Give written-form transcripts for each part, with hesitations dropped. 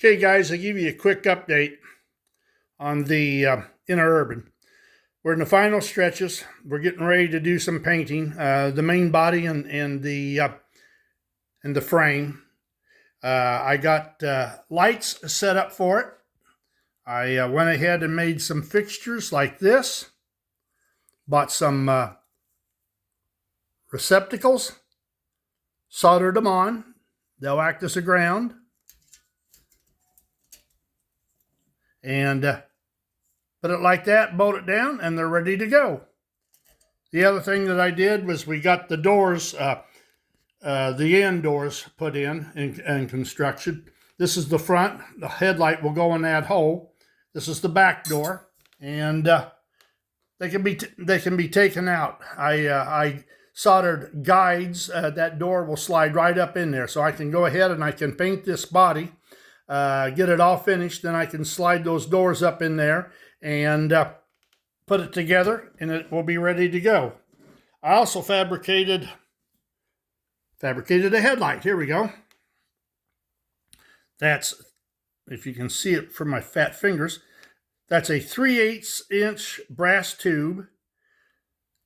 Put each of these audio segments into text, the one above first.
Okay, guys, I'll give you a quick update on the Interurban. We're in the final stretches. We're getting ready to do some painting. The main body and the frame. I got lights set up for it. I went ahead and made some fixtures like this. Bought some receptacles. Soldered them on. They'll act as a ground. And put it like that, bolt it down, and they're ready to go. The other thing that I did was we got the doors, the end doors put in and constructed. This is the front. The headlight will go in that hole. This is the back door, and they can be taken out. I soldered guides. That door will slide right up in there, so I can go ahead and I can paint this body. Get it all finished, then I can slide those doors up in there and put it together, and it will be ready to go. I also fabricated a headlight. Here we go. That's, if you can see it from my fat fingers, that's a 3/8 inch brass tube,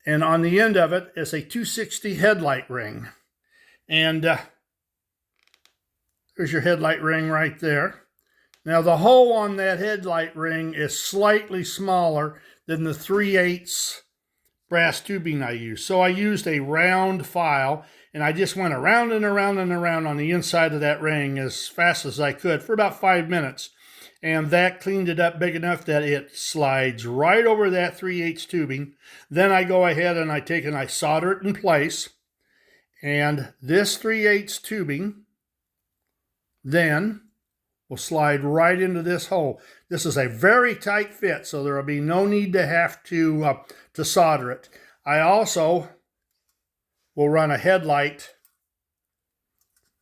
and on the end of it is a 260 headlight ring. And there's your headlight ring right there. Now the hole on that headlight ring is slightly smaller than the 3/8 brass tubing I used. So I used a round file, and I just went around and around and around on the inside of that ring as fast as I could for about 5 minutes. And that cleaned it up big enough that it slides right over that 3/8 tubing. Then I go ahead and I solder it in place. And this 3/8 tubing then will slide right into this hole. This is a very tight fit, so there will be no need to have to solder it. I also will run a headlight.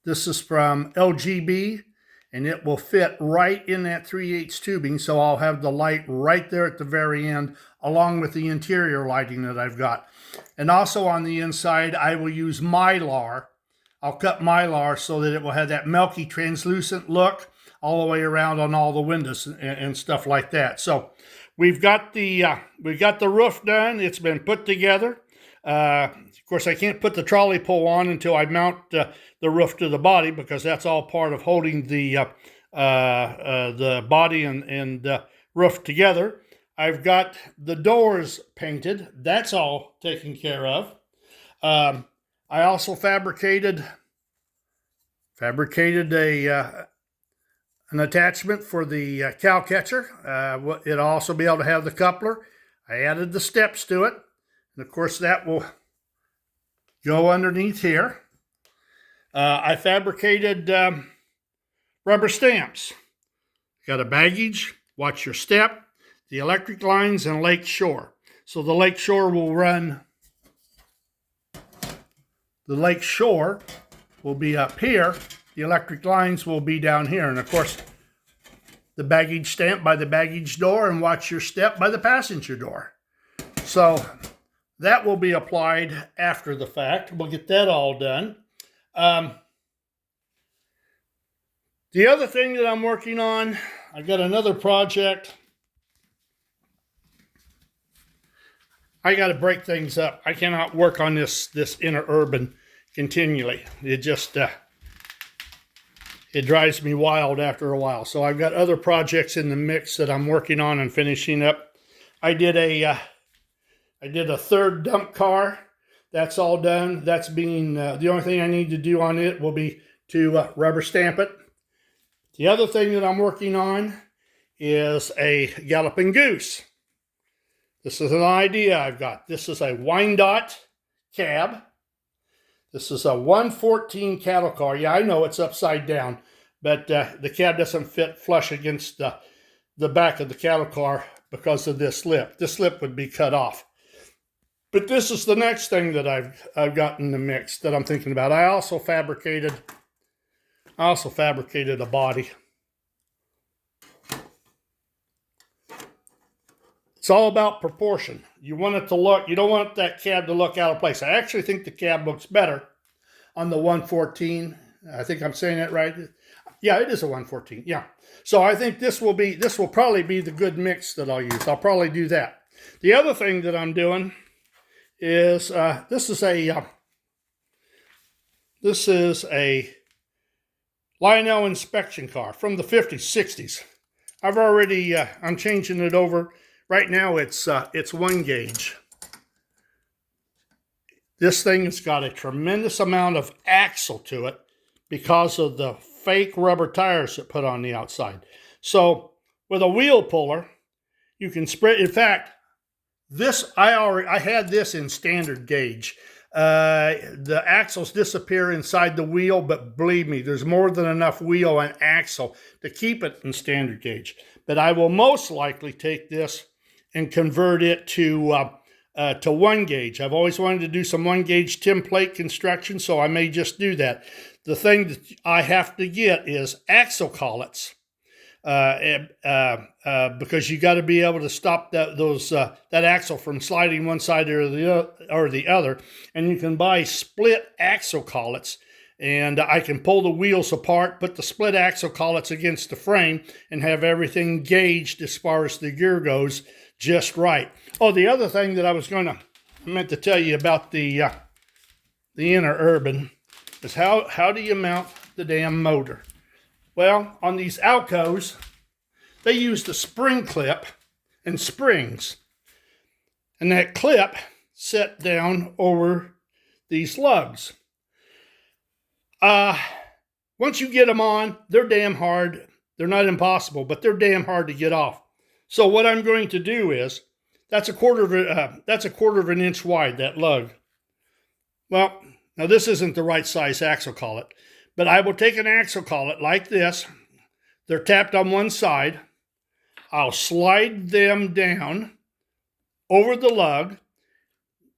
This is from LGB, and it will fit right in that 3/8 tubing, so I'll have the light right there at the very end, along with the interior lighting that I've got. And also on the inside, I will use Mylar. I'll cut Mylar so that it will have that milky, translucent look all the way around on all the windows and stuff like that. So we've got the roof done. It's been put together. Of course, I can't put the trolley pole on until I mount the roof to the body, because that's all part of holding the body and roof together. I've got the doors painted. That's all taken care of. I also fabricated an attachment for the cow catcher. It'll also be able to have the coupler. I added the steps to it, and of course that will go underneath here. I fabricated rubber stamps. Got a baggage, watch your step, the electric lines, and lake shore. So the lake shore will run. The lake shore will be up here. The electric lines will be down here. And of course, the baggage stamp by the baggage door, and watch your step by the passenger door. So that will be applied after the fact. We'll get that all done. The other thing that I'm working on, I got another project. I got to break things up. I cannot work on this Interurban continually. It just it drives me wild after a while. So I've got other projects in the mix that I'm working on and finishing up. I did a third dump car. That's all done. That's being the only thing I need to do on it will be to rubber stamp it. The other thing that I'm working on is a galloping goose. This is an idea I've got. This is a Wyandotte cab. This is a 114 cattle car. Yeah, I know it's upside down, but the cab doesn't fit flush against the back of the cattle car because of this lip. This lip would be cut off. But this is the next thing that I've got in the mix that I'm thinking about. I also fabricated a body. It's all about proportion. You want it to look, you don't want that cab to look out of place. I actually think the cab looks better on the 114. I think I'm saying that right. Yeah, it is a 1/14. Yeah. So I think this will probably be the good mix that I'll use. I'll probably do that. The other thing that I'm doing is this is a Lionel inspection car from the 50s, 60s. I've already I'm changing it over. Right now it's 1 gauge. This thing has got a tremendous amount of axle to it because of the fake rubber tires that put on the outside. So with a wheel puller, you can spread. In fact, this I had this in standard gauge. The axles disappear inside the wheel, but believe me, there's more than enough wheel and axle to keep it in standard gauge. But I will most likely take this and convert it to 1 gauge. I've always wanted to do some 1 gauge template construction, so I may just do that. The thing that I have to get is axle collets, because you got to be able to stop that axle from sliding one side or the other. And you can buy split axle collets, and I can pull the wheels apart, put the split axle collets against the frame, and have everything gauged as far as the gear goes just right. Oh, the other thing that I meant to tell you about the Interurban is how do you mount the damn motor? Well, on these Alcos, they used a spring clip and springs. And that clip set down over these lugs. Once you get them on, they're damn hard. They're not impossible, but they're damn hard to get off. So what I'm going to do is, that's a quarter of an inch wide, that lug. Well, now this isn't the right size axle collet, but I will take an axle collet like this. They're tapped on one side. I'll slide them down over the lug.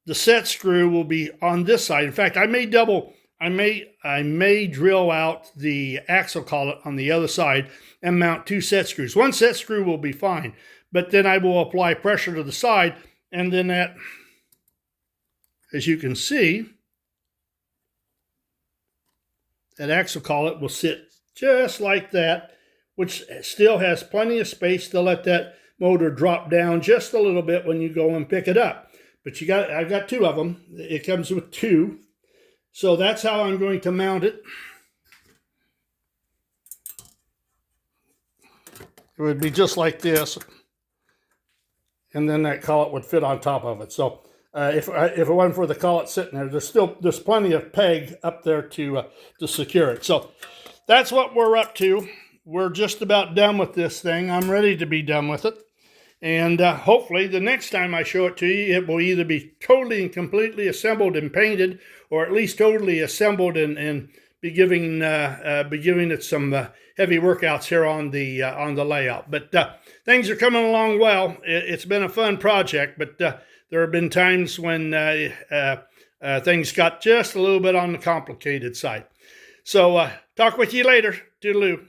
The set screw will be on this side. In fact, I may drill out the axle collet on the other side and mount 2 set screws. 1 set screw will be fine, but then I will apply pressure to the side, and then that, as you can see, that axle collet will sit just like that, which still has plenty of space to let that motor drop down just a little bit when you go and pick it up. But I've got 2 of them. It comes with 2. So that's how I'm going to mount it. It would be just like this, and then that collet would fit on top of it. So if it wasn't for the collet sitting there, there's plenty of peg up there to secure it. So that's what we're up to. We're just about done with this thing. I'm ready to be done with it. And hopefully the next time I show it to you, it will either be totally and completely assembled and painted, or at least totally assembled and be giving it some heavy workouts here on the layout. But things are coming along well. It's been a fun project, but there have been times when things got just a little bit on the complicated side. So talk with you later. Toodaloo.